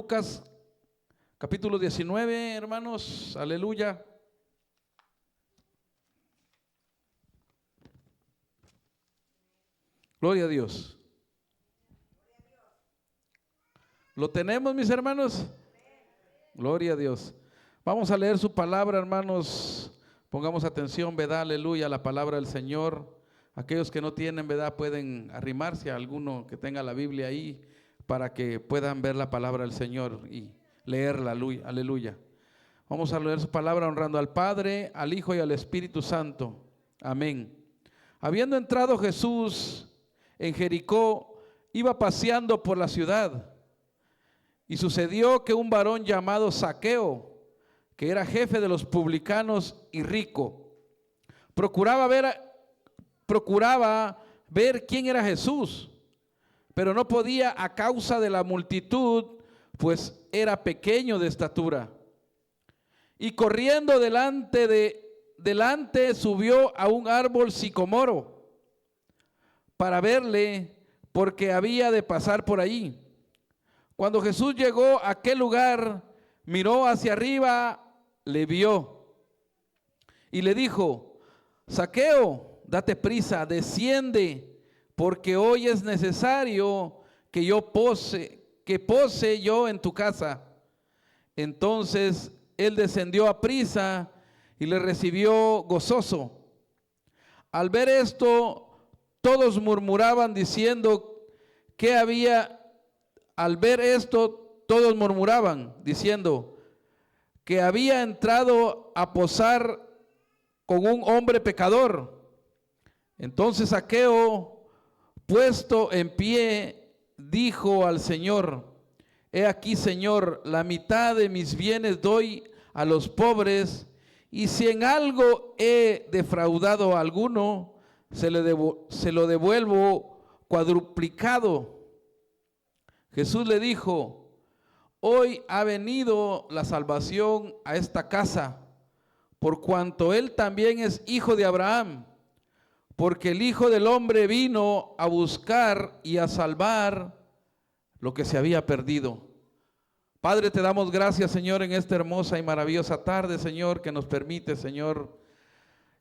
Lucas, capítulo 19, hermanos, aleluya. Gloria a Dios. ¿Lo tenemos, mis hermanos? Gloria a Dios. Vamos a leer su palabra, hermanos. Pongamos atención, ¿verdad? Aleluya, a la palabra del Señor. Aquellos que no tienen, ¿verdad? Pueden arrimarse a alguno que tenga la Biblia ahí para que puedan ver la palabra del Señor y leerla, aleluya. Vamos a leer su palabra honrando al Padre, al Hijo y al Espíritu Santo. Amén. Habiendo entrado Jesús en Jericó, iba paseando por la ciudad. Y sucedió que un varón llamado Zaqueo, que era jefe de los publicanos y rico, procuraba ver quién era Jesús, pero no podía a causa de la multitud, pues era pequeño de estatura. Y corriendo delante subió a un árbol sicomoro para verle, porque había de pasar por allí. Cuando Jesús llegó a aquel lugar, miró hacia arriba, le vio y le dijo: Zaqueo, date prisa, desciende, porque hoy es necesario que pose yo en tu casa. Entonces él descendió a prisa y le recibió gozoso. Al ver esto, todos murmuraban diciendo que había. Al ver esto, todos murmuraban diciendo que había entrado a posar con un hombre pecador. Entonces Zaqueo, puesto en pie, dijo al Señor: He aquí, Señor, la mitad de mis bienes doy a los pobres, y si en algo he defraudado a alguno, se lo devuelvo cuadruplicado. Jesús le dijo: Hoy ha venido la salvación a esta casa, por cuanto él también es hijo de Abraham, porque el Hijo del Hombre vino a buscar y a salvar lo que se había perdido. Padre, te damos gracias, Señor, en esta hermosa y maravillosa tarde, Señor, que nos permite, Señor,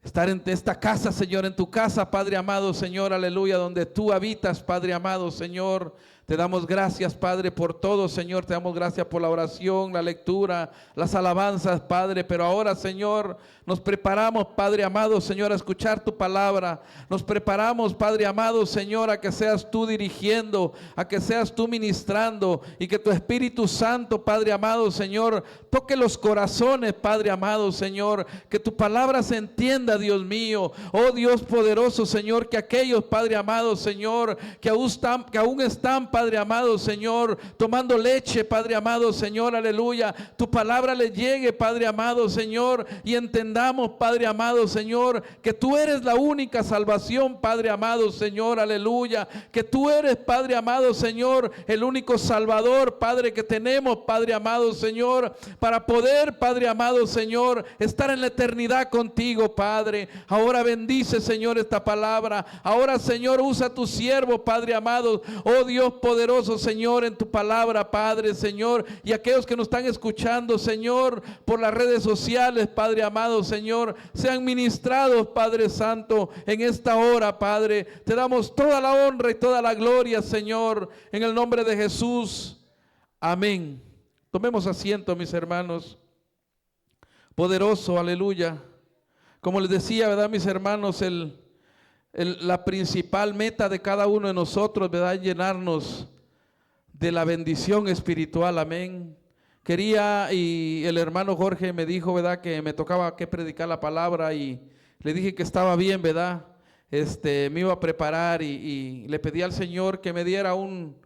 estar en esta casa, Señor, en tu casa, Padre amado, Señor, aleluya, donde tú habitas, Padre amado, Señor. Te damos gracias, Padre, por todo, Señor. Te damos gracias por la oración, la lectura, las alabanzas, Padre. Pero ahora, Señor, nos preparamos, Padre amado, Señor, a escuchar tu palabra. Nos preparamos, Padre amado, Señor, a que seas tú dirigiendo, a que seas tú ministrando, y que tu Espíritu Santo, Padre amado, Señor, toque los corazones, Padre amado, Señor. Que tu palabra se entienda, Dios mío. Oh Dios poderoso, Señor, que aquellos, Padre amado, Señor, que aún están, Padre amado, Señor, tomando leche, Padre amado, Señor, aleluya, tu palabra le llegue, Padre amado, Señor, y entendamos, Padre amado, Señor, que tú eres la única salvación, Padre amado, Señor, aleluya, que tú eres, Padre amado, Señor, el único Salvador, Padre, que tenemos, Padre amado, Señor, para poder, Padre amado, Señor, estar en la eternidad contigo, Padre. Ahora bendice, Señor, esta palabra. Ahora, Señor, usa tu siervo, Padre amado, oh Dios poderoso, Señor, en tu palabra, Padre, Señor, y aquellos que nos están escuchando, Señor, por las redes sociales, Padre amado, Señor, sean ministrados, Padre Santo, en esta hora, Padre. Te damos toda la honra y toda la gloria, Señor, en el nombre de Jesús. Amén. Tomemos asiento, mis hermanos. Poderoso, aleluya. Como les decía, ¿verdad, mis hermanos? La principal meta de cada uno de nosotros, ¿verdad?, es llenarnos de la bendición espiritual, amén. Y el hermano Jorge me dijo, ¿verdad?, que me tocaba que predicar la palabra, y le dije que estaba bien, ¿verdad? Me iba a preparar y le pedí al Señor que me diera un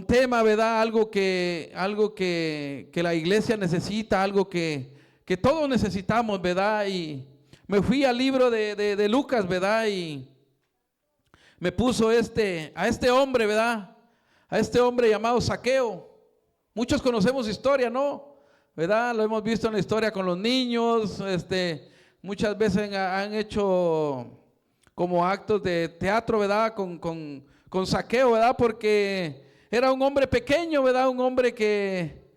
tema, ¿verdad? Algo que la iglesia necesita, algo que todos necesitamos, ¿verdad? Y me fui al libro de Lucas, ¿verdad? Y me puso a este hombre, ¿verdad? A este hombre llamado Zaqueo. Muchos conocemos su historia, ¿no? ¿Verdad? Lo hemos visto en la historia con los niños. Muchas veces han hecho como actos de teatro, ¿verdad? Con Zaqueo, ¿verdad? Porque era un hombre pequeño, ¿verdad? Un hombre que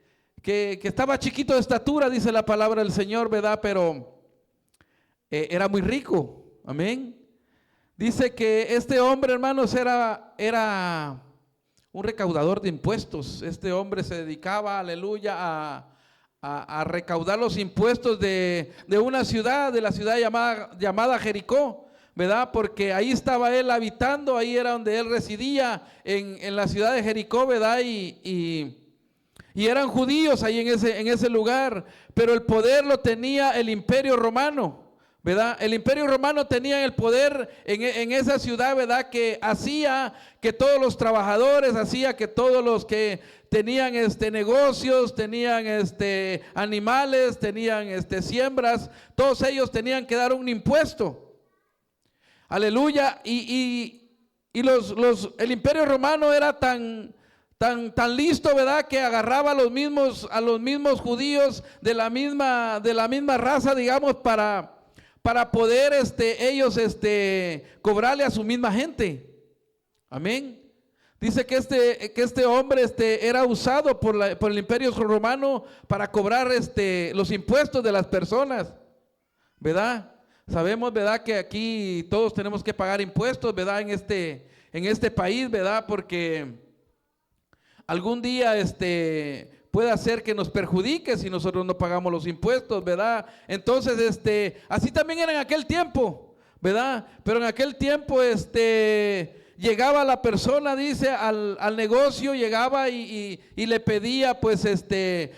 estaba chiquito de estatura, dice la palabra del Señor, ¿verdad? Pero era muy rico, amén. Dice que este hombre, hermanos, era un recaudador de impuestos. Este hombre se dedicaba, aleluya, a recaudar los impuestos de una ciudad, de la ciudad llamada Jericó, ¿verdad? Porque ahí estaba él habitando, ahí era donde él residía, en la ciudad de Jericó, ¿verdad? Y eran judíos ahí en ese lugar, pero el poder lo tenía el Imperio Romano, ¿verdad? El Imperio Romano tenía el poder en esa ciudad, ¿verdad? Que hacía que todos los trabajadores, hacía que todos los que tenían negocios, tenían animales, tenían siembras, todos ellos tenían que dar un impuesto. Aleluya. Y el Imperio Romano era tan listo, ¿verdad? Que agarraba a los mismos judíos de la misma raza, digamos, para poder ellos cobrarle a su misma gente. Amén. Dice que este hombre era usado por el Imperio Romano para cobrar los impuestos de las personas, ¿verdad? Sabemos, ¿verdad? Que aquí todos tenemos que pagar impuestos, ¿verdad? En este país, ¿verdad? Porque algún día puede hacer que nos perjudique si nosotros no pagamos los impuestos, ¿verdad? Entonces, así también era en aquel tiempo, ¿verdad? Pero en aquel tiempo, llegaba la persona, dice, al negocio, llegaba y le pedía, pues,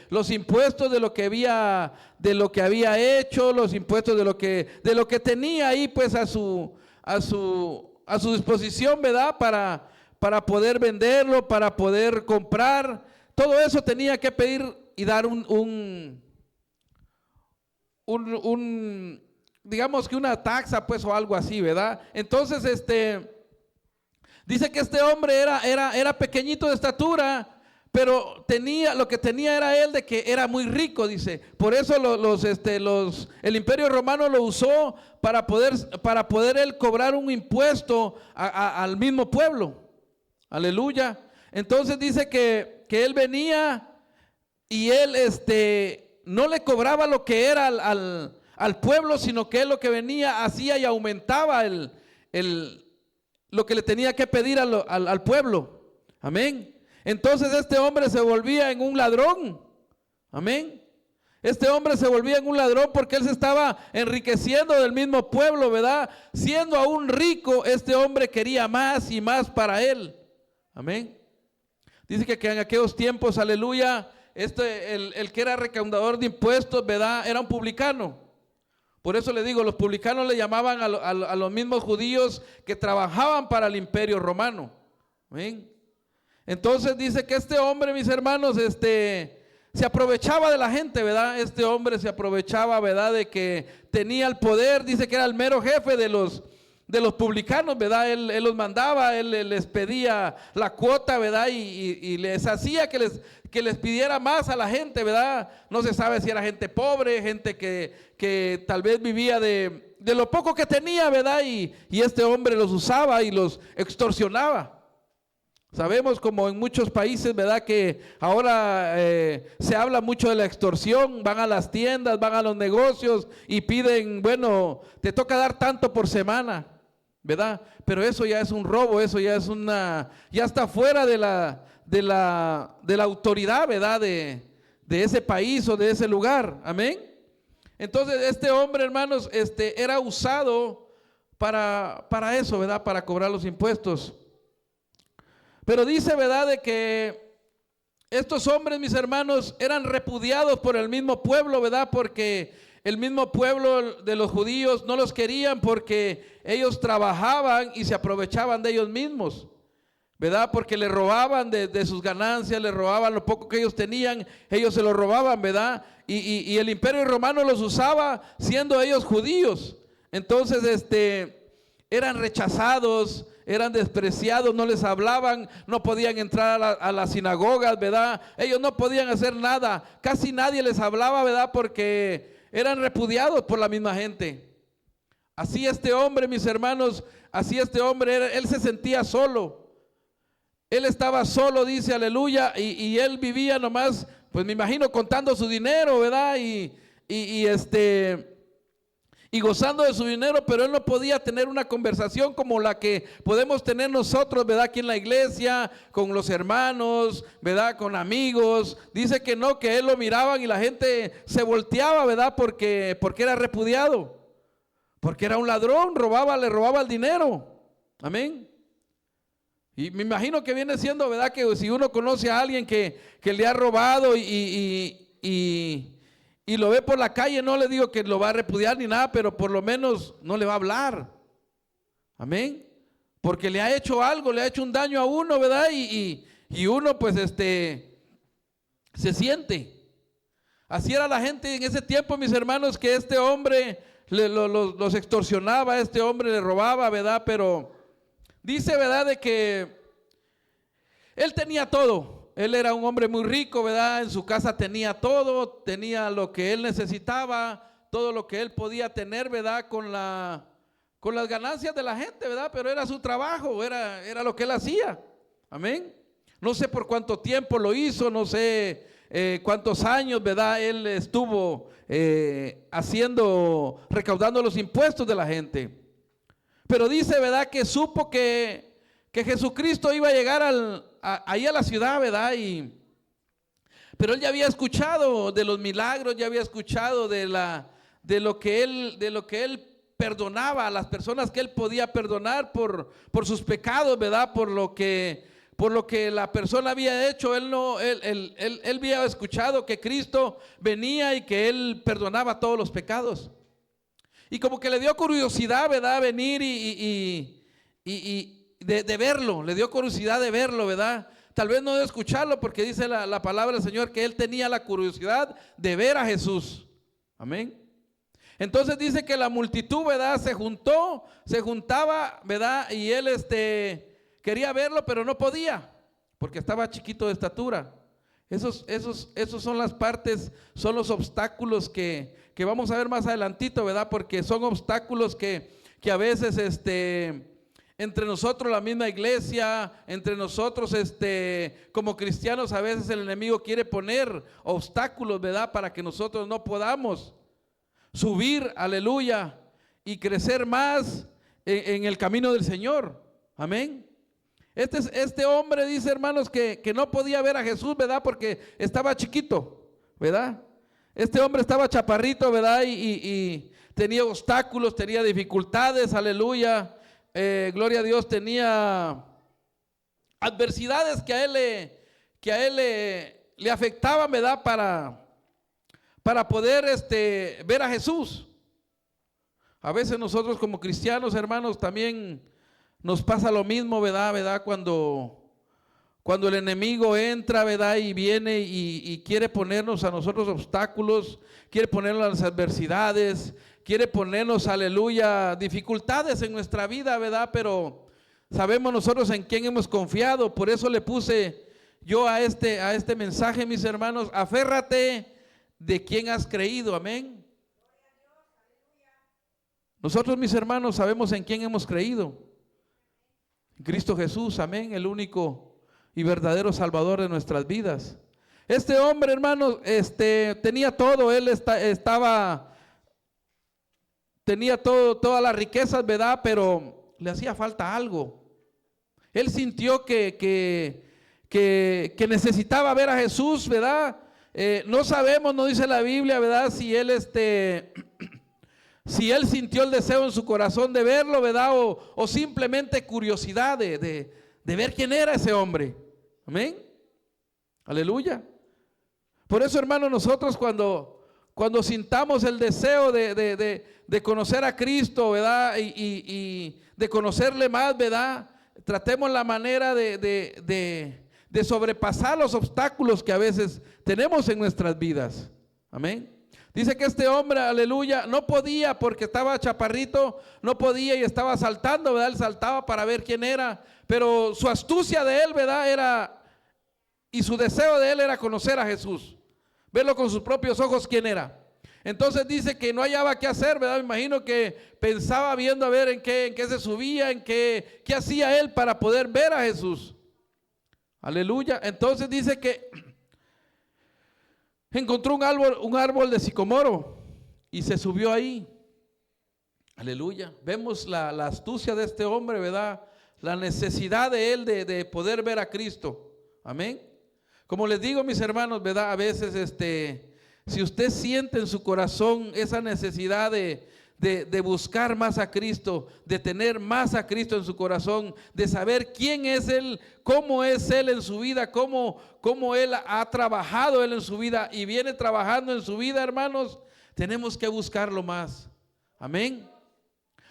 los impuestos de lo que había hecho, los impuestos de lo que tenía ahí, pues, a su disposición, ¿verdad? Para poder venderlo, para poder comprar. Todo eso tenía que pedir y dar digamos que una taxa, pues, o algo así, ¿verdad? Entonces, dice que este hombre era pequeñito de estatura, pero lo que tenía era él de que era muy rico, dice. Por eso el Imperio Romano lo usó para poder él cobrar un impuesto al mismo pueblo. Aleluya. Entonces dice que él venía y él no le cobraba lo que era al pueblo, sino que él lo que venía hacía y aumentaba lo que le tenía que pedir al pueblo. Amén. Entonces este hombre se volvía en un ladrón. Amén. Este hombre se volvía en un ladrón porque él se estaba enriqueciendo del mismo pueblo, ¿verdad? Siendo aún rico, este hombre quería más y más para él. Amén. Dice que en aquellos tiempos, aleluya, el que era recaudador de impuestos, ¿verdad? Era un publicano. Por eso le digo, los publicanos le llamaban a los mismos judíos que trabajaban para el Imperio Romano. ¿Amén? Entonces dice que este hombre, mis hermanos, se aprovechaba de la gente, ¿verdad? Este hombre se aprovechaba, ¿verdad? De que tenía el poder, dice que era el mero jefe de los publicanos, ¿verdad? Él los mandaba, él les pedía la cuota, ¿verdad? Y les hacía que les pidiera más a la gente, ¿verdad? No se sabe si era gente pobre, gente que tal vez vivía de lo poco que tenía, ¿verdad? Y este hombre los usaba y los extorsionaba. Sabemos como en muchos países, ¿verdad? Que ahora se habla mucho de la extorsión, van a las tiendas, van a los negocios y piden, bueno, te toca dar tanto por semana, ¿verdad? Pero eso ya es un robo, eso ya está fuera de la autoridad, ¿verdad? De ese país o de ese lugar, amén. Entonces este hombre, hermanos, era usado para eso, ¿verdad? Para cobrar los impuestos. Pero dice, ¿verdad? De que estos hombres, mis hermanos, eran repudiados por el mismo pueblo, ¿verdad? Porque el mismo pueblo de los judíos no los querían porque ellos trabajaban y se aprovechaban de ellos mismos, ¿verdad? Porque le robaban de sus ganancias, le robaban lo poco que ellos tenían, ellos se lo robaban, ¿verdad? Y el Imperio Romano los usaba siendo ellos judíos. Entonces, eran rechazados, eran despreciados, no les hablaban, no podían entrar a las sinagogas, ¿verdad? Ellos no podían hacer nada, casi nadie les hablaba, ¿verdad? Porque eran repudiados por la misma gente. Así este hombre, mis hermanos, así este hombre, él se sentía solo. Él estaba solo, dice, aleluya, y él vivía nomás, pues me imagino contando su dinero, ¿verdad? Y gozando de su dinero, pero él no podía tener una conversación como la que podemos tener nosotros, ¿verdad? Aquí en la iglesia, con los hermanos, ¿verdad? Con amigos. Dice que no, que él lo miraban y la gente se volteaba, ¿verdad? Porque era repudiado, porque era un ladrón, le robaba el dinero. Amén. Y me imagino que viene siendo, ¿verdad? Que si uno conoce a alguien que le ha robado y lo ve por la calle, no le digo que lo va a repudiar ni nada, pero por lo menos no le va a hablar. Amén. Porque le ha hecho algo, le ha hecho un daño a uno, ¿verdad? Y uno pues se siente. Así era la gente en ese tiempo, mis hermanos, que este hombre los extorsionaba, este hombre le robaba, ¿verdad? Pero dice, ¿verdad? De que él tenía todo. Él era un hombre muy rico, ¿verdad? En su casa tenía todo, tenía lo que él necesitaba, todo lo que él podía tener, ¿verdad? Con las ganancias de la gente, ¿verdad? Pero era su trabajo, era lo que él hacía. Amén. No sé por cuánto tiempo lo hizo, no sé cuántos años, ¿verdad? Él estuvo recaudando los impuestos de la gente. Pero dice, ¿verdad? Que supo que Jesucristo iba a llegar ahí a la ciudad, ¿verdad? Pero él ya había escuchado de los milagros, ya había escuchado de lo que él perdonaba a las personas, que él podía perdonar por sus pecados, ¿verdad? Por lo que la persona había hecho. Él había escuchado que Cristo venía y que él perdonaba todos los pecados. Y como que le dio curiosidad, ¿verdad? Venir de verlo, le dio curiosidad de verlo, ¿verdad? Tal vez no de escucharlo, porque dice la palabra del Señor que él tenía la curiosidad de ver a Jesús. Amén. Entonces dice que la multitud, ¿verdad? Se juntaba, ¿verdad? Y él quería verlo, pero no podía, porque estaba chiquito de estatura. Esos son las partes, son los obstáculos que vamos a ver más adelantito, ¿verdad? Porque son obstáculos que a veces entre nosotros, la misma iglesia, entre nosotros como cristianos, a veces el enemigo quiere poner obstáculos, ¿verdad? Para que nosotros no podamos subir, aleluya, y crecer más en el camino del Señor. Amén. Este hombre dice, hermanos, que no podía ver a Jesús, ¿verdad? Porque estaba chiquito, ¿verdad? Este hombre estaba chaparrito, ¿verdad? Y tenía obstáculos, tenía dificultades, aleluya. Gloria a Dios, tenía adversidades que a él le afectaban, ¿verdad? Para poder ver a Jesús. A veces nosotros como cristianos, hermanos, también nos pasa lo mismo, ¿verdad? Cuando el enemigo entra, ¿verdad? Y viene y quiere ponernos a nosotros obstáculos, quiere ponernos las adversidades, quiere ponernos, aleluya, dificultades en nuestra vida, ¿verdad? Pero sabemos nosotros en quién hemos confiado. Por eso le puse yo a este mensaje, mis hermanos: aférrate de quién has creído. Amén. Nosotros, mis hermanos, sabemos en quién hemos creído. Cristo Jesús, amén, el único y verdadero Salvador de nuestras vidas. Este hombre, hermanos, tenía todo. Él tenía todas las riquezas, ¿verdad? Pero le hacía falta algo. Él sintió que necesitaba ver a Jesús, ¿verdad? No sabemos, no dice la Biblia, ¿verdad? Si él sintió el deseo en su corazón de verlo, ¿verdad? O simplemente curiosidad de ver quién era ese hombre. Amén. Aleluya. Por eso, hermano, nosotros cuando sintamos el deseo de conocer a Cristo, ¿verdad? Y de conocerle más, ¿verdad? Tratemos la manera de sobrepasar los obstáculos que a veces tenemos en nuestras vidas. Amén. Dice que este hombre, aleluya, no podía porque estaba chaparrito, no podía y estaba saltando, ¿verdad? Él saltaba para ver quién era, pero su astucia de él, ¿verdad? Y su deseo de él era conocer a Jesús, verlo con sus propios ojos quién era. Entonces dice que no hallaba qué hacer, ¿verdad? Me imagino que pensaba viendo a ver en qué se subía, qué hacía él para poder ver a Jesús. Aleluya. Entonces dice que encontró un árbol de sicomoro y se subió ahí. Aleluya. Vemos la astucia de este hombre, ¿verdad? La necesidad de él de poder ver a Cristo. Amén. Como les digo, mis hermanos, ¿verdad? A veces si usted siente en su corazón esa necesidad de buscar más a Cristo, de tener más a Cristo en su corazón, de saber quién es Él, cómo es Él en su vida, cómo Él ha trabajado Él en su vida y viene trabajando en su vida, hermanos, tenemos que buscarlo más. Amén.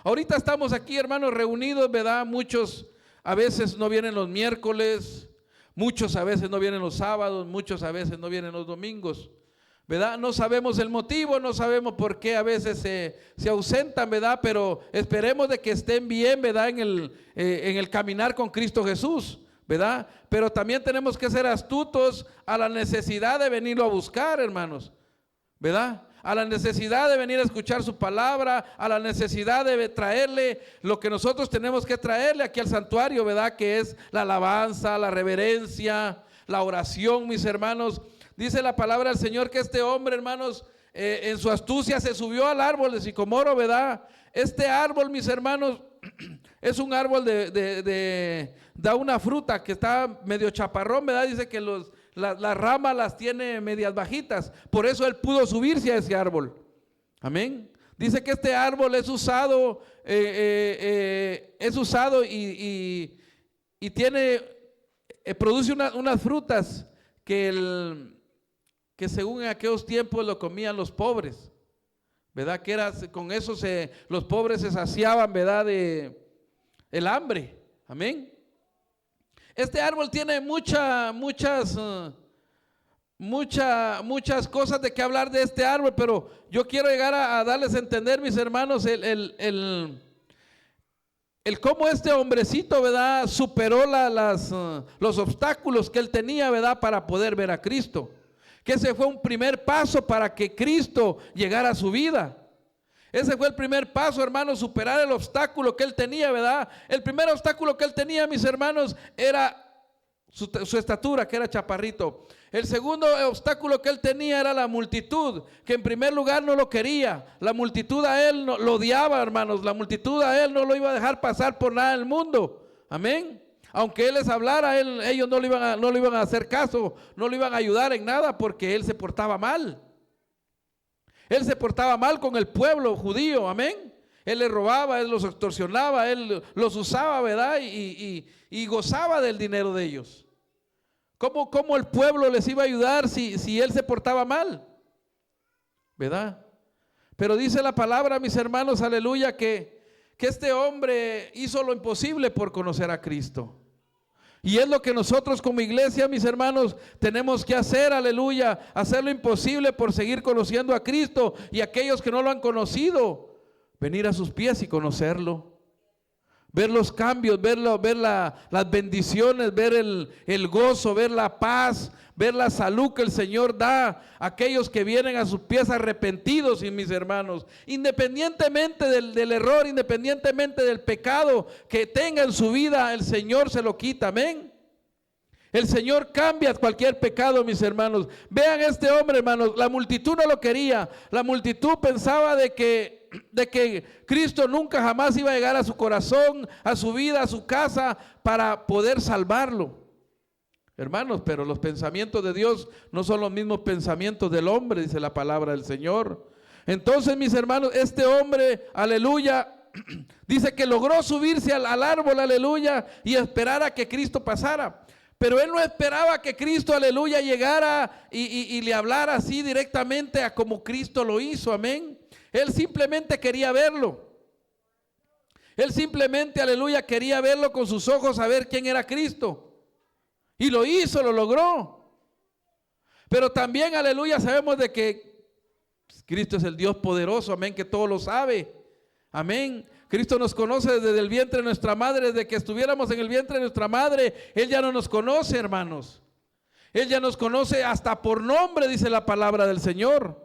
Ahorita estamos aquí, hermanos, reunidos, ¿verdad? Muchos a veces no vienen los miércoles, muchos a veces no vienen los sábados, muchos a veces no vienen los domingos, ¿verdad? No sabemos el motivo, no sabemos por qué a veces se ausentan, ¿verdad? Pero esperemos de que estén bien, ¿verdad? En el caminar con Cristo Jesús, ¿verdad? Pero también tenemos que ser astutos a la necesidad de venirlo a buscar, hermanos, ¿verdad? A la necesidad de venir a escuchar su palabra, a la necesidad de traerle lo que nosotros tenemos que traerle aquí al santuario, ¿verdad? Que es la alabanza, la reverencia, la oración, mis hermanos. Dice la palabra del Señor que este hombre, hermanos, en su astucia se subió al árbol de sicomoro, ¿verdad? Este árbol, mis hermanos, es un árbol da una fruta que está medio chaparrón, ¿verdad? Dice que las ramas las tiene medias bajitas, por eso él pudo subirse a ese árbol. Amén. Dice que este árbol es usado y tiene, produce unas frutas que según en aquellos tiempos lo comían los pobres, ¿verdad? Que con eso los pobres se saciaban, ¿verdad? El hambre. Amén. Este árbol tiene muchas cosas de qué hablar de este árbol, pero yo quiero llegar a darles a entender, mis hermanos, el cómo este hombrecito, ¿verdad? Superó los obstáculos que él tenía, ¿verdad? Para poder ver a Cristo. Que ese fue un primer paso para que Cristo llegara a su vida. Ese fue el primer paso, hermanos, superar el obstáculo que él tenía, ¿verdad? El primer obstáculo que él tenía, mis hermanos, era su estatura, que era chaparrito. El segundo obstáculo que él tenía era la multitud, que en primer lugar no lo quería. La multitud a él lo odiaba, hermanos. La multitud a él no lo iba a dejar pasar por nada del mundo. Amén. Aunque él les hablara, ellos no le iban a hacer caso, no le iban a ayudar en nada porque él se portaba mal. Él se portaba mal con el pueblo judío, amén. Él les robaba, él los extorsionaba, él los usaba, ¿verdad? Y gozaba del dinero de ellos. ¿Cómo el pueblo les iba a ayudar si él se portaba mal? ¿Verdad? Pero dice la palabra, mis hermanos, aleluya, que este hombre hizo lo imposible por conocer a Cristo. Y es lo que nosotros como iglesia, mis hermanos, tenemos que hacer, aleluya, hacer lo imposible por seguir conociendo a Cristo, y aquellos que no lo han conocido, venir a sus pies y conocerlo, ver los cambios, ver las bendiciones, ver el gozo, ver la paz, ver la salud que el Señor da a aquellos que vienen a sus pies arrepentidos, y mis hermanos, independientemente del error, independientemente del pecado que tenga en su vida, el Señor se lo quita, amén. El Señor cambia cualquier pecado, mis hermanos. Vean este hombre, hermanos, la multitud no lo quería, la multitud pensaba de que Cristo nunca jamás iba a llegar a su corazón, a su vida, a su casa, para poder salvarlo. Hermanos, pero los pensamientos de Dios no son los mismos pensamientos del hombre, dice la palabra del Señor. Entonces, mis hermanos, este hombre, aleluya, dice que logró subirse al árbol, aleluya, y esperar a que Cristo pasara. Pero él no esperaba que Cristo, aleluya, llegara y le hablara así directamente a como Cristo lo hizo, amén. Él simplemente quería verlo. Él simplemente, aleluya, quería verlo con sus ojos, a ver quién era Cristo. Y lo hizo, lo logró. Pero también, aleluya, sabemos de que Cristo es el Dios poderoso, amén, que todo lo sabe. Amén. Cristo nos conoce desde el vientre de nuestra madre, desde que estuviéramos en el vientre de nuestra madre. Él ya no nos conoce, hermanos. Él ya nos conoce hasta por nombre, dice la palabra del Señor.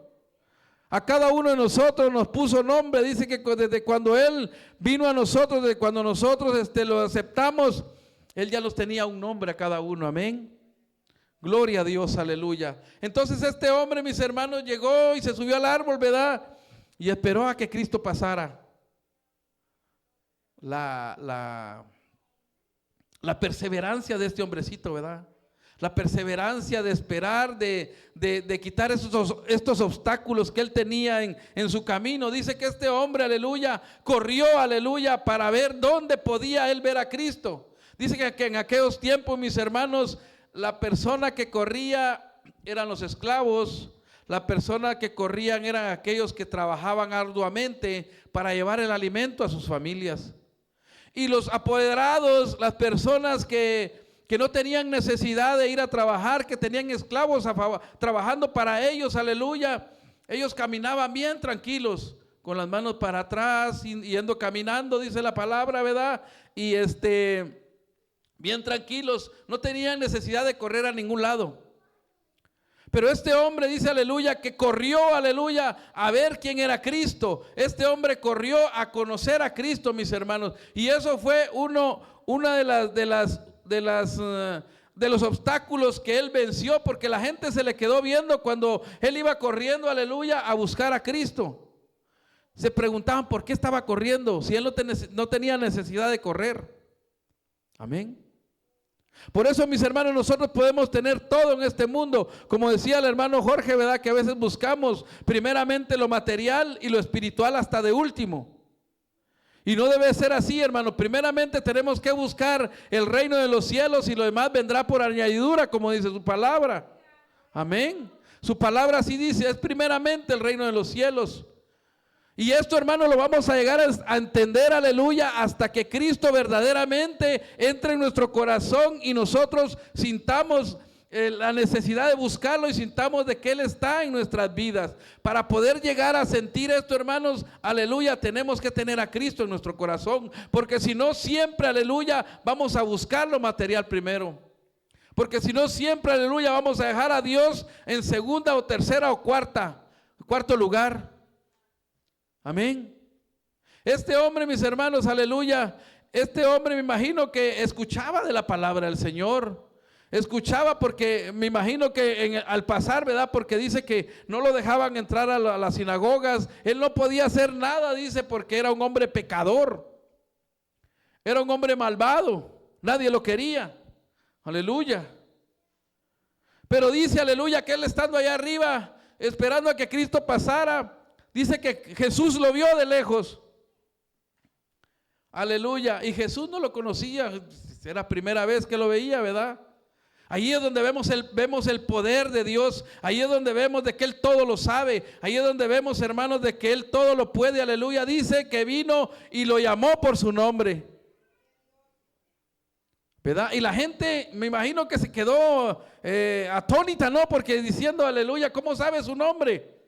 A cada uno de nosotros nos puso nombre. Dice que desde cuando Él vino a nosotros, desde cuando nosotros lo aceptamos, Él ya los tenía un nombre a cada uno, amén. Gloria a Dios, aleluya. Entonces este hombre, mis hermanos, llegó y se subió al árbol, ¿verdad? Y esperó a que Cristo pasara. La perseverancia de este hombrecito, ¿verdad? La perseverancia de esperar, de quitar estos obstáculos que él tenía en su camino. Dice que este hombre, aleluya, corrió, aleluya, para ver dónde podía él ver a Cristo. Dice que en aquellos tiempos, mis hermanos, la persona que corría eran los esclavos. La persona que corrían eran aquellos que trabajaban arduamente para llevar el alimento a sus familias. Y los apoderados, las personas que no tenían necesidad de ir a trabajar, que tenían esclavos trabajando para ellos, aleluya. Ellos caminaban bien tranquilos, con las manos para atrás, yendo caminando, dice la palabra, ¿verdad? Y bien tranquilos, no tenían necesidad de correr a ningún lado. Pero este hombre dice, aleluya, que corrió, aleluya, a ver quién era Cristo. Este hombre corrió a conocer a Cristo, mis hermanos. Y eso fue una de los obstáculos que él venció, porque la gente se le quedó viendo cuando él iba corriendo, aleluya, a buscar a Cristo. Se preguntaban por qué estaba corriendo, si él no tenía necesidad de correr. Amén. Por eso, mis hermanos, nosotros podemos tener todo en este mundo. Como decía el hermano Jorge, ¿verdad? Que a veces buscamos primeramente lo material y lo espiritual hasta de último. Y no debe ser así, hermano. Primeramente tenemos que buscar el reino de los cielos y lo demás vendrá por añadidura, como dice su palabra. Amén. Su palabra así dice, es primeramente el reino de los cielos. Y esto, hermano, lo vamos a llegar a entender, aleluya, hasta que Cristo verdaderamente entre en nuestro corazón y nosotros sintamos la necesidad de buscarlo y sintamos de que Él está en nuestras vidas. Para poder llegar a sentir esto, hermanos, aleluya, tenemos que tener a Cristo en nuestro corazón, porque si no, siempre, aleluya, vamos a buscar lo material primero. Porque si no, siempre, aleluya, vamos a dejar a Dios en segunda o tercera o cuarto lugar. Amén. Este hombre, mis hermanos, aleluya, este hombre me imagino que escuchaba de la palabra del Señor. Escuchaba porque me imagino que al pasar, ¿verdad? Porque dice que no lo dejaban entrar a las sinagogas. Él no podía hacer nada, dice, porque era un hombre pecador. Era un hombre malvado. Nadie lo quería. Aleluya. Pero dice, aleluya, que él estando allá arriba, esperando a que Cristo pasara, dice que Jesús lo vio de lejos. Aleluya. Y Jesús no lo conocía. Era la primera vez que lo veía, ¿verdad? Ahí es donde vemos el poder de Dios. Ahí es donde vemos de que Él todo lo sabe. Ahí es donde vemos, hermanos, de que Él todo lo puede. Aleluya. Dice que vino y lo llamó por su nombre, ¿verdad? Y la gente, me imagino que se quedó atónita, ¿no? Porque diciendo, aleluya, ¿cómo sabe su nombre?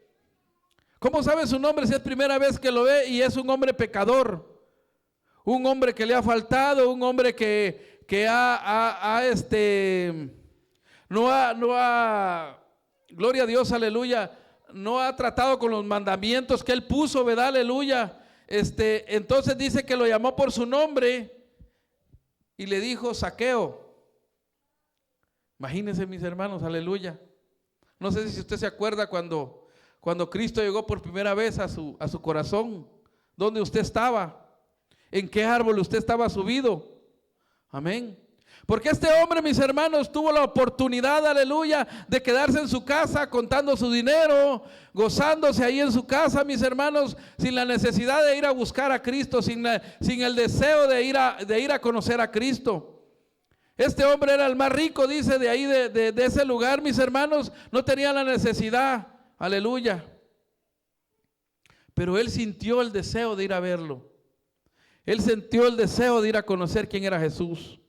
¿Cómo sabe su nombre si es primera vez que lo ve y es un hombre pecador? Un hombre que le ha faltado, un hombre que gloria a Dios, aleluya, no ha tratado con los mandamientos que Él puso, ¿verdad? Aleluya. Entonces dice que lo llamó por su nombre y le dijo: Zaqueo. Imagínense, mis hermanos, aleluya. No sé si usted se acuerda cuando Cristo llegó por primera vez a su corazón, ¿dónde usted estaba? ¿En qué árbol usted estaba subido? Amén. Porque este hombre, mis hermanos, tuvo la oportunidad, aleluya, de quedarse en su casa contando su dinero, gozándose ahí en su casa, mis hermanos, sin la necesidad de ir a buscar a Cristo, sin el deseo de ir a conocer a Cristo. Este hombre era el más rico, dice, de ahí, de ese lugar, mis hermanos, no tenía la necesidad, aleluya. Pero él sintió el deseo de ir a verlo. Él sintió el deseo de ir a conocer quién era Jesús.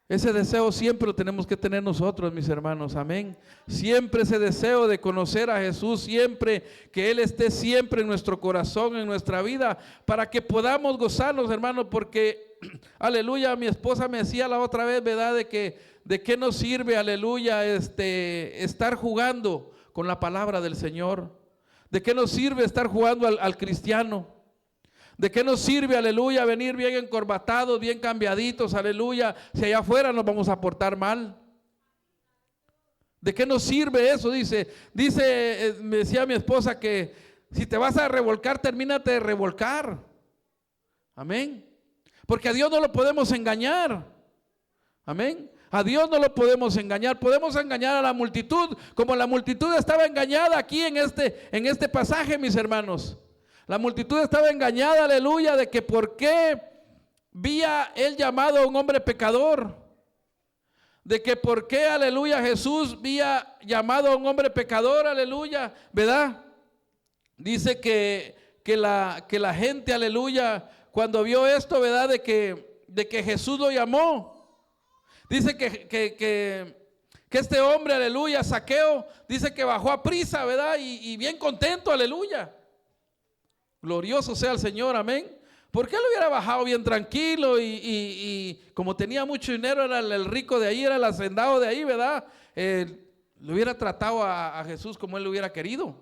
Ese deseo siempre lo tenemos que tener nosotros, mis hermanos, amén. Siempre ese deseo de conocer a Jesús, siempre que Él esté siempre en nuestro corazón, en nuestra vida, para que podamos gozarnos, hermanos, porque, aleluya, mi esposa me decía la otra vez, ¿verdad? De qué nos sirve, aleluya, estar jugando con la palabra del Señor. ¿De qué nos sirve estar jugando al cristiano? ¿De qué nos sirve, aleluya, venir bien encorbatados, bien cambiaditos, aleluya, si allá afuera nos vamos a portar mal? ¿De qué nos sirve eso? Me decía mi esposa que si te vas a revolcar, termínate de revolcar. Amén. Porque a Dios no lo podemos engañar. Amén. A Dios no lo podemos engañar. Podemos engañar a la multitud, como la multitud estaba engañada aquí en este pasaje, mis hermanos. La multitud estaba engañada, aleluya, de que por qué había él llamado a un hombre pecador. De que por qué, aleluya, Jesús había llamado a un hombre pecador, aleluya, ¿verdad? Dice que la gente, aleluya, cuando vio esto, ¿verdad? De que Jesús lo llamó. Dice que este hombre, aleluya, Zaqueo, dice que bajó a prisa, ¿verdad? Y bien contento, aleluya. Glorioso sea el Señor, amén. ¿Por qué él hubiera bajado bien tranquilo y como tenía mucho dinero, era el rico de ahí, era el hacendado de ahí, ¿verdad? Le hubiera tratado a Jesús como él lo hubiera querido.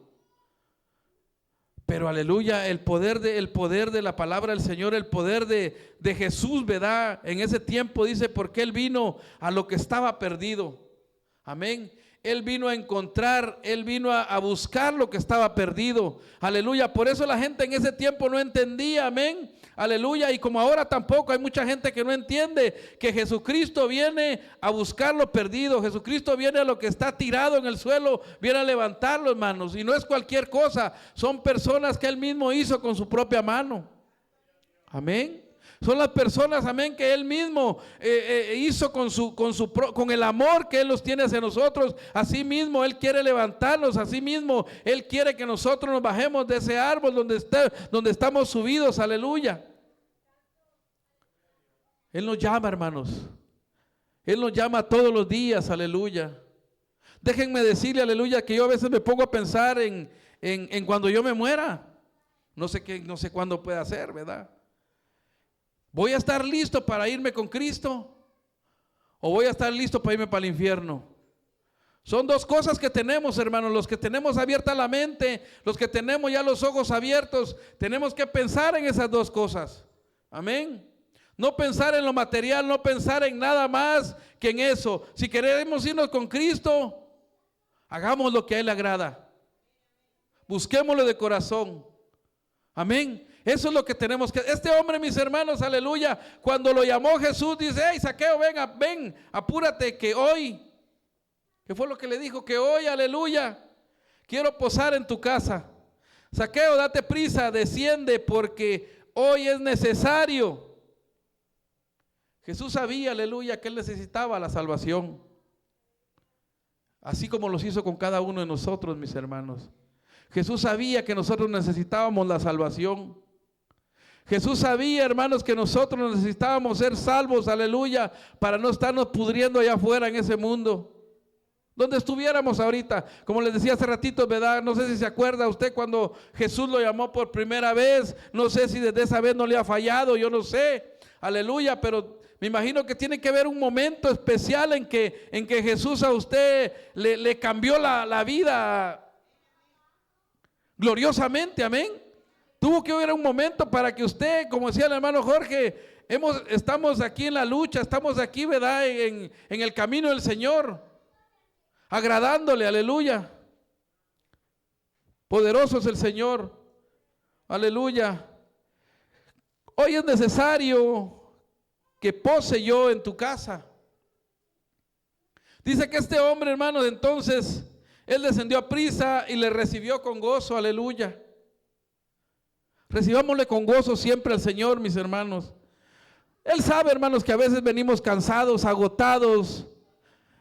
Pero aleluya, el poder de la palabra del Señor, el poder de Jesús, ¿verdad? En ese tiempo dice, porque él vino a lo que estaba perdido. Amén. Él vino a encontrar, él vino a buscar lo que estaba perdido. Aleluya. Por eso la gente en ese tiempo no entendía. Amén. Aleluya. Y como ahora tampoco hay mucha gente que no entiende que Jesucristo viene a buscar lo perdido. Jesucristo viene a lo que está tirado en el suelo, viene a levantarlo, hermanos. Y no es cualquier cosa. Son personas que él mismo hizo con su propia mano. Amén. Son las personas, amén, que él mismo hizo con el amor que él los tiene hacia nosotros. Así mismo él quiere levantarnos, así mismo él quiere que nosotros nos bajemos de ese árbol donde estamos subidos, aleluya. Él nos llama, hermanos. Él nos llama todos los días, aleluya. Déjenme decirle, aleluya, que yo a veces me pongo a pensar en cuando yo me muera. No sé cuándo pueda ser, ¿verdad? ¿Voy a estar listo para irme con Cristo? ¿O voy a estar listo para irme para el infierno? Son dos cosas que tenemos, hermanos. Los que tenemos abierta la mente, los que tenemos ya los ojos abiertos, tenemos que pensar en esas dos cosas. Amén. No pensar en lo material, no pensar en nada más que en eso. Si queremos irnos con Cristo, hagamos lo que a Él le agrada. Busquémoslo de corazón. Amén. Eso es lo que tenemos que. Este hombre, mis hermanos, aleluya, cuando lo llamó Jesús, dice: hey, Zaqueo, ven, apúrate, que hoy, ¿qué fue lo que le dijo? Que hoy, aleluya, quiero posar en tu casa. Zaqueo, date prisa, desciende, porque hoy es necesario. Jesús sabía, aleluya, que él necesitaba la salvación, así como los hizo con cada uno de nosotros, mis hermanos. Jesús sabía que nosotros necesitábamos la salvación. Jesús sabía, hermanos, que nosotros necesitábamos ser salvos, aleluya, para no estarnos pudriendo allá afuera en ese mundo. Donde estuviéramos ahorita, como les decía hace ratito, ¿verdad? No sé si se acuerda usted cuando Jesús lo llamó por primera vez. No sé si desde esa vez no le ha fallado, yo no sé, aleluya, pero me imagino que tiene que haber un momento especial en que Jesús a usted le cambió la vida gloriosamente, amén. Tuvo que haber un momento para que usted, como decía el hermano Jorge, estamos aquí en la lucha, estamos aquí, ¿verdad? En el camino del Señor, agradándole, aleluya. Poderoso es el Señor, aleluya. Hoy es necesario que pose yo en tu casa. Dice que este hombre, hermanos, entonces él descendió a prisa y le recibió con gozo, aleluya. Recibámosle con gozo siempre al Señor, mis hermanos. Él sabe, hermanos, que a veces venimos cansados, agotados,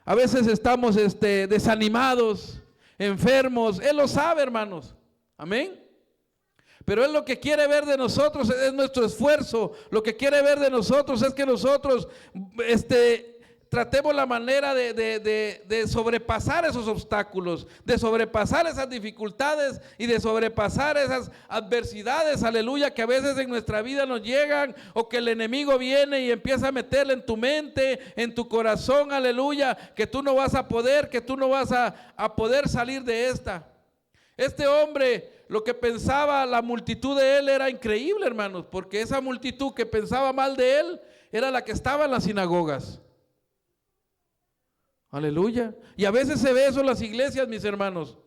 a veces estamos desanimados, enfermos. Él lo sabe, hermanos, amén. Pero Él lo que quiere ver de nosotros es nuestro esfuerzo. Lo que quiere ver de nosotros es que nosotros tratemos la manera de sobrepasar esos obstáculos, de sobrepasar esas dificultades y de sobrepasar esas adversidades, aleluya, que a veces en nuestra vida nos llegan, o que el enemigo viene y empieza a meterle en tu mente, en tu corazón, aleluya, que tú no vas a poder, que tú no vas a poder salir de esta. Este hombre, lo que pensaba la multitud de él era increíble, hermanos, porque esa multitud que pensaba mal de él era la que estaba en las sinagogas. Aleluya. Y a veces se ve eso en las iglesias, mis hermanos.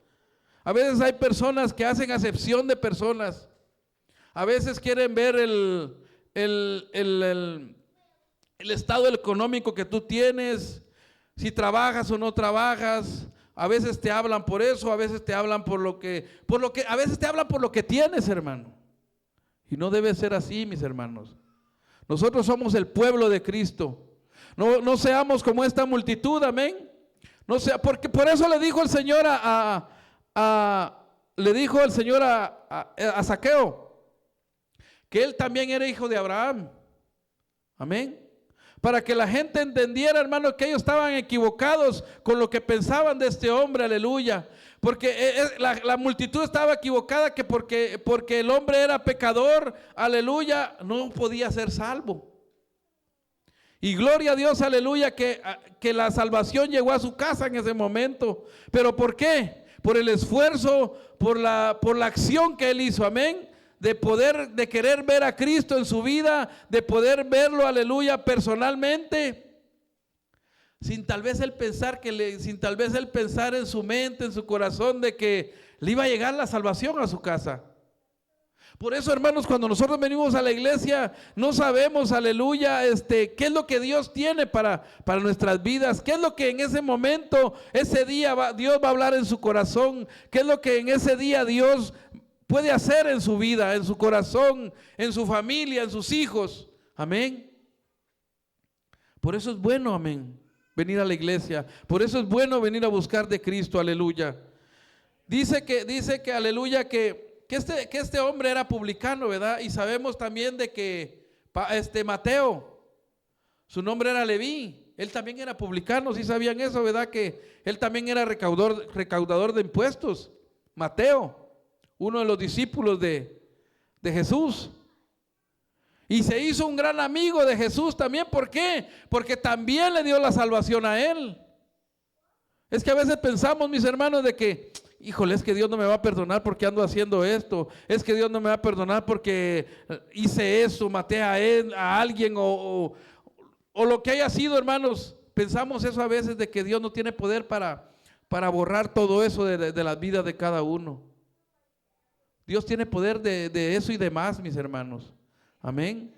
A veces hay personas que hacen acepción de personas. A veces quieren ver el estado económico que tú tienes, si trabajas o no trabajas. A veces te hablan por eso, a veces te hablan a veces te hablan por lo que tienes, hermano. Y no debe ser así, mis hermanos. Nosotros somos el pueblo de Cristo. No seamos como esta multitud, amén. No sea, porque por eso le dijo el Señor a Zaqueo que él también era hijo de Abraham. Amén. Para que la gente entendiera, hermano, que ellos estaban equivocados con lo que pensaban de este hombre, aleluya. Porque la multitud estaba equivocada que porque el hombre era pecador, aleluya, no podía ser salvo. Y gloria a Dios, aleluya, que la salvación llegó a su casa en ese momento. ¿Pero por qué? Por el esfuerzo, por la acción que él hizo, amén. De querer ver a Cristo en su vida, de poder verlo, aleluya, personalmente, sin tal vez él pensar en su mente, en su corazón, de que le iba a llegar la salvación a su casa. Por eso, hermanos, cuando nosotros venimos a la iglesia, no sabemos, aleluya, qué es lo que Dios tiene para nuestras vidas, qué es lo que en ese momento, ese día, Dios va a hablar en su corazón, qué es lo que en ese día Dios puede hacer en su vida, en su corazón, en su familia, en sus hijos. Amén. Por eso es bueno, amén, venir a la iglesia. Por eso es bueno venir a buscar de Cristo, aleluya. Dice que aleluya, que este hombre era publicano, ¿verdad? Y sabemos también de que Mateo, su nombre era Leví, él también era publicano. ¿Sí sabían eso, verdad? Que él también era recaudador de impuestos. Mateo, uno de los discípulos de Jesús. Y se hizo un gran amigo de Jesús también. ¿Por qué? Porque también le dio la salvación a él. Es que a veces pensamos, mis hermanos, de que, híjole, es que Dios no me va a perdonar porque ando haciendo esto. Es que Dios no me va a perdonar porque hice eso, maté a alguien o lo que haya sido, hermanos. Pensamos eso a veces, de que Dios no tiene poder para borrar todo eso de la vida de cada uno. Dios tiene poder de eso y de más, mis hermanos. Amén.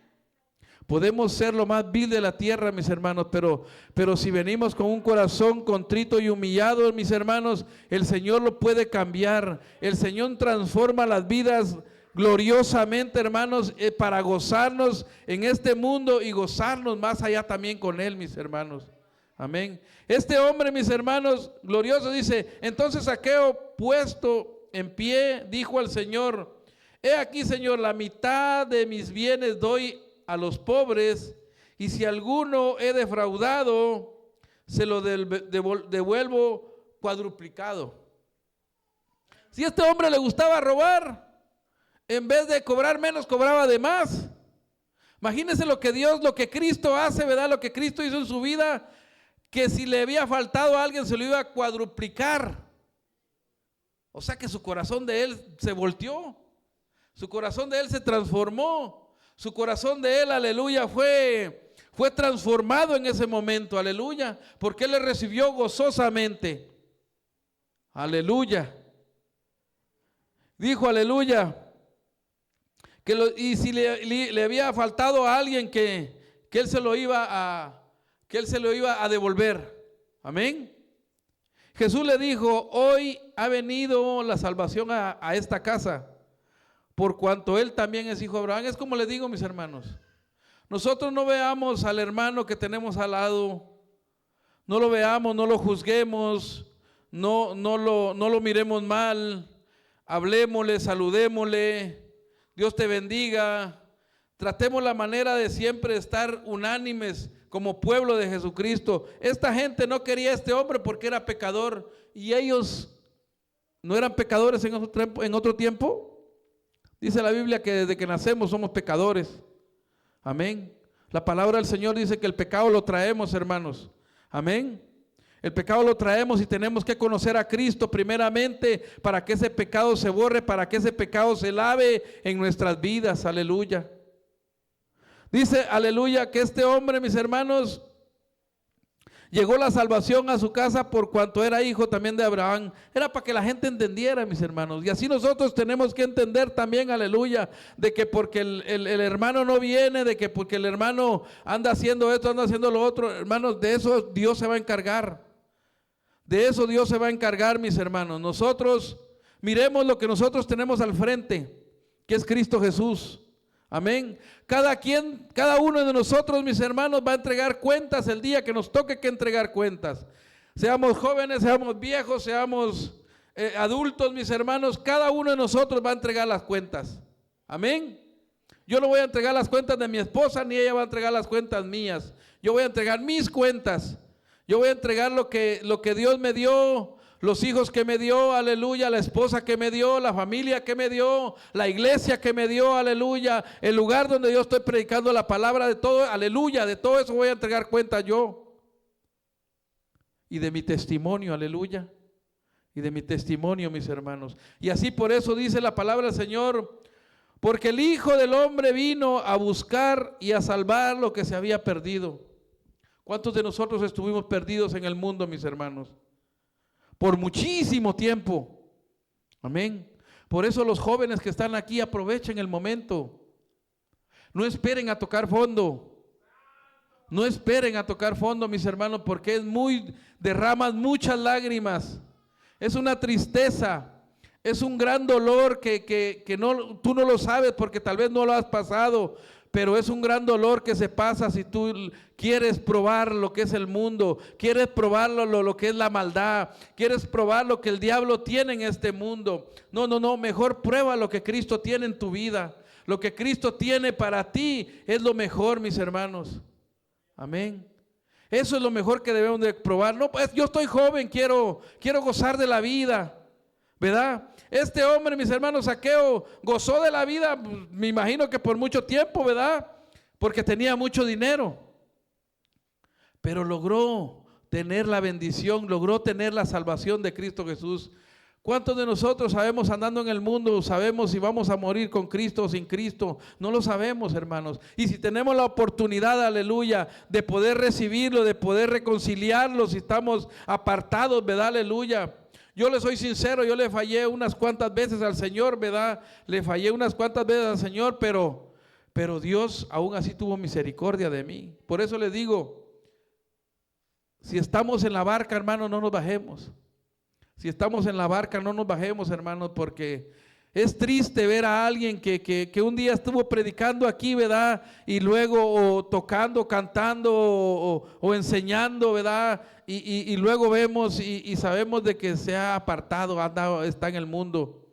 Podemos ser lo más vil de la tierra, mis hermanos, pero si venimos con un corazón contrito y humillado, mis hermanos, el Señor lo puede cambiar. El Señor transforma las vidas gloriosamente, hermanos, para gozarnos en este mundo y gozarnos más allá también con Él, mis hermanos. Amén. Este hombre, mis hermanos, glorioso, dice: entonces Zaqueo, puesto en pie, dijo al Señor: he aquí, Señor, la mitad de mis bienes doy a los pobres, y si alguno he defraudado, se lo devuelvo cuadruplicado. Si a este hombre le gustaba robar, en vez de cobrar menos, cobraba de más. Imagínense lo que Cristo hace, ¿verdad? Lo que Cristo hizo en su vida, que si le había faltado a alguien, se lo iba a cuadruplicar. O sea que su corazón de él se volteó, su corazón de él se transformó, su corazón de él, aleluya, fue transformado en ese momento, aleluya, porque él le recibió gozosamente, aleluya. Dijo, aleluya, y si le había faltado a alguien, que él se lo iba a devolver, amén. Jesús le dijo: hoy ha venido la salvación a esta casa, por cuanto él también es hijo de Abraham. Es como les digo, mis hermanos, nosotros no veamos al hermano que tenemos al lado, no lo veamos, no lo juzguemos, no lo miremos mal, hablemosle, saludémosle, Dios te bendiga. Tratemos la manera de siempre estar unánimes como pueblo de Jesucristo. Esta gente no quería a este hombre porque era pecador, y ellos no eran pecadores en otro tiempo. Dice la Biblia que desde que nacemos somos pecadores. Amén. La palabra del Señor dice que el pecado lo traemos, hermanos. Amén. El pecado lo traemos y tenemos que conocer a Cristo primeramente para que ese pecado se borre, para que ese pecado se lave en nuestras vidas. Aleluya. Dice, aleluya, que este hombre, mis hermanos, llegó la salvación a su casa por cuanto era hijo también de Abraham. Era para que la gente entendiera, mis hermanos. Y así nosotros tenemos que entender también, aleluya, de que porque el hermano no viene, de que porque el hermano anda haciendo esto, anda haciendo lo otro, hermanos, de eso Dios se va a encargar. De eso Dios se va a encargar, mis hermanos. Nosotros, miremos lo que nosotros tenemos al frente, que es Cristo Jesús. Amén. Cada uno de nosotros, mis hermanos, va a entregar cuentas el día que nos toque que entregar cuentas. Seamos jóvenes, seamos viejos, seamos adultos, mis hermanos, cada uno de nosotros va a entregar las cuentas. Amén. Yo no voy a entregar las cuentas de mi esposa, ni ella va a entregar las cuentas mías. Yo voy a entregar mis cuentas. Yo voy a entregar lo que Dios me dio, los hijos que me dio, aleluya, la esposa que me dio, la familia que me dio, la iglesia que me dio, aleluya, el lugar donde yo estoy predicando la palabra, de todo, aleluya, de todo eso voy a entregar cuenta yo. Y de mi testimonio, aleluya, y de mi testimonio, mis hermanos. Y así por eso dice la palabra del Señor, porque el Hijo del Hombre vino a buscar y a salvar lo que se había perdido. ¿Cuántos de nosotros estuvimos perdidos en el mundo, mis hermanos? Por muchísimo tiempo. Amén. Por eso los jóvenes que están aquí aprovechen el momento. No esperen a tocar fondo. No esperen a tocar fondo, mis hermanos, porque derraman muchas lágrimas. Es una tristeza. Es un gran dolor que tú no lo sabes porque tal vez no lo has pasado. Pero es un gran dolor que se pasa si tú quieres probar lo que es el mundo, quieres probar lo que es la maldad, quieres probar lo que el diablo tiene en este mundo. No, mejor prueba lo que Cristo tiene en tu vida. Lo que Cristo tiene para ti es lo mejor, mis hermanos. Amén. Eso es lo mejor que debemos de probar. No, pues yo estoy joven, quiero gozar de la vida, ¿verdad? Este hombre, mis hermanos, Zaqueo, gozó de la vida, me imagino que por mucho tiempo, ¿verdad? Porque tenía mucho dinero. Pero logró tener la bendición, logró tener la salvación de Cristo Jesús. ¿Cuántos de nosotros sabemos andando en el mundo, sabemos si vamos a morir con Cristo o sin Cristo? No lo sabemos, hermanos. Y si tenemos la oportunidad, aleluya, de poder recibirlo, de poder reconciliarlo, si estamos apartados, ¿verdad? Aleluya. Yo le soy sincero, yo le fallé unas cuantas veces al Señor, ¿verdad? Le fallé unas cuantas veces al Señor, pero Dios aún así tuvo misericordia de mí. Por eso les digo, si estamos en la barca, hermano, no nos bajemos. Si estamos en la barca, no nos bajemos, hermanos, porque es triste ver a alguien que un día estuvo predicando aquí, ¿verdad? Y luego o tocando, cantando o enseñando, ¿verdad? Y luego vemos y sabemos de que se ha apartado, está en el mundo.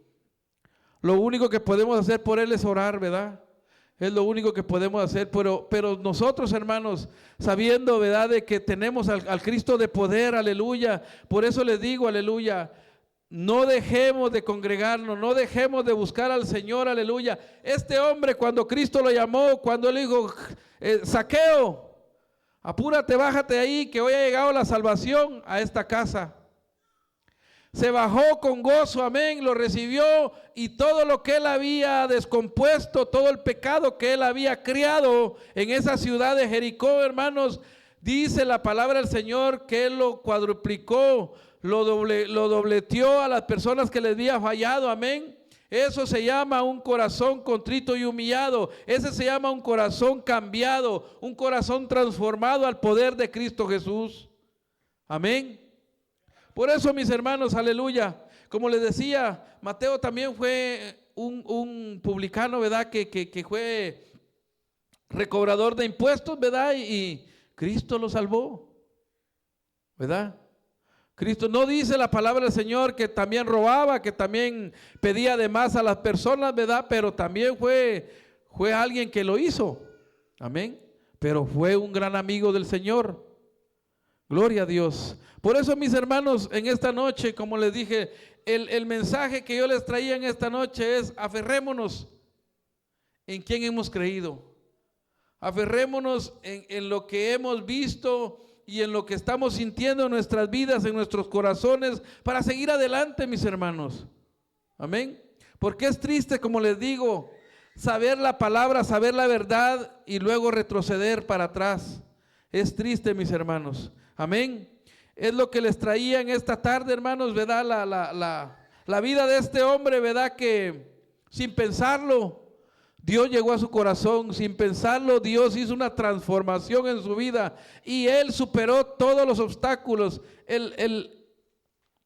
Lo único que podemos hacer por él es orar, ¿verdad? Es lo único que podemos hacer, pero nosotros, hermanos, sabiendo, ¿verdad?, de que tenemos al Cristo de poder, aleluya. Por eso les digo, aleluya, no dejemos de congregarnos, no dejemos de buscar al Señor, aleluya. Este hombre, cuando Cristo lo llamó, cuando él dijo, Zaqueo, apúrate, bájate ahí, que hoy ha llegado la salvación a esta casa. Se bajó con gozo, amén, lo recibió, y todo lo que él había descompuesto, todo el pecado que él había criado en esa ciudad de Jericó, hermanos, dice la palabra del Señor que él lo cuadruplicó, lo dobleteó a las personas que les había fallado, amén. Eso se llama un corazón contrito y humillado. Ese se llama un corazón cambiado, un corazón transformado al poder de Cristo Jesús. Amén. Por eso, mis hermanos, aleluya, como les decía, Mateo también fue un publicano, ¿verdad? Que fue recobrador de impuestos, ¿verdad? Y Cristo lo salvó, ¿verdad? Cristo no dice la palabra del Señor que también robaba, que también pedía de más a las personas, ¿verdad? Pero también fue alguien que lo hizo, amén. Pero fue un gran amigo del Señor. Gloria a Dios. Por eso, mis hermanos, en esta noche, como les dije, el mensaje que yo les traía en esta noche es: aferrémonos en quien hemos creído. Aferrémonos en lo que hemos visto y en lo que estamos sintiendo en nuestras vidas, en nuestros corazones, para seguir adelante, mis hermanos. Amén. Porque es triste, como les digo, saber la palabra, saber la verdad y luego retroceder para atrás. Es triste, mis hermanos. Amén. Es lo que les traía en esta tarde, hermanos, ¿verdad? La vida de este hombre, ¿verdad? Que sin pensarlo, Dios llegó a su corazón. Sin pensarlo, Dios hizo una transformación en su vida y él superó todos los obstáculos.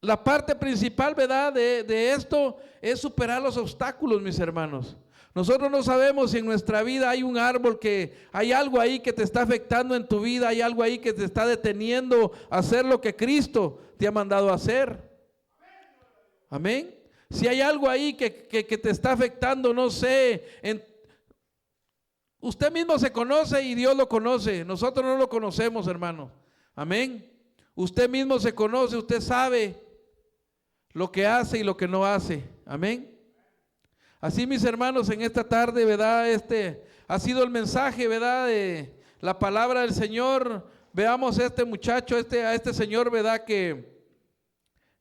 La parte principal, ¿verdad? De esto es superar los obstáculos, mis hermanos. Nosotros no sabemos si en nuestra vida hay un árbol hay algo ahí que te está afectando en tu vida, hay algo ahí que te está deteniendo a hacer lo que Cristo te ha mandado a hacer. Amén. Si hay algo ahí que te está afectando, no sé, usted mismo se conoce y Dios lo conoce. Nosotros no lo conocemos, hermano. Amén. Usted mismo se conoce, usted sabe lo que hace y lo que no hace. Amén. Así, mis hermanos, en esta tarde, ¿verdad? Este ha sido el mensaje, ¿verdad? De la palabra del Señor. Veamos a este muchacho, a este señor, ¿verdad? Que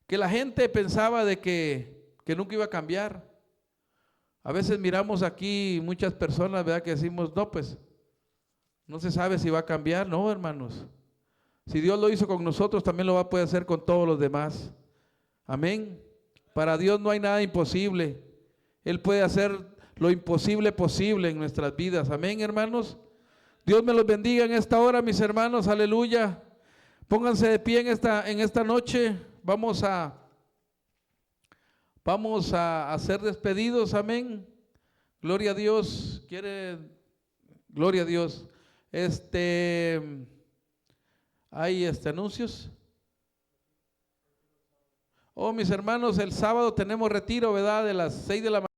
la gente pensaba de que nunca iba a cambiar. A veces miramos aquí muchas personas, ¿verdad? Que decimos, no, pues, no se sabe si va a cambiar. No, hermanos. Si Dios lo hizo con nosotros, también lo va a poder hacer con todos los demás. Amén. Para Dios no hay nada imposible. Él puede hacer lo imposible posible en nuestras vidas. Amén, hermanos. Dios me los bendiga en esta hora, mis hermanos. Aleluya. Pónganse de pie en esta noche. Vamos a ser despedidos. Amén. Gloria a Dios. Gloria a Dios. Hay anuncios. Oh, mis hermanos, el sábado tenemos retiro, ¿verdad? De las 6 de la mañana.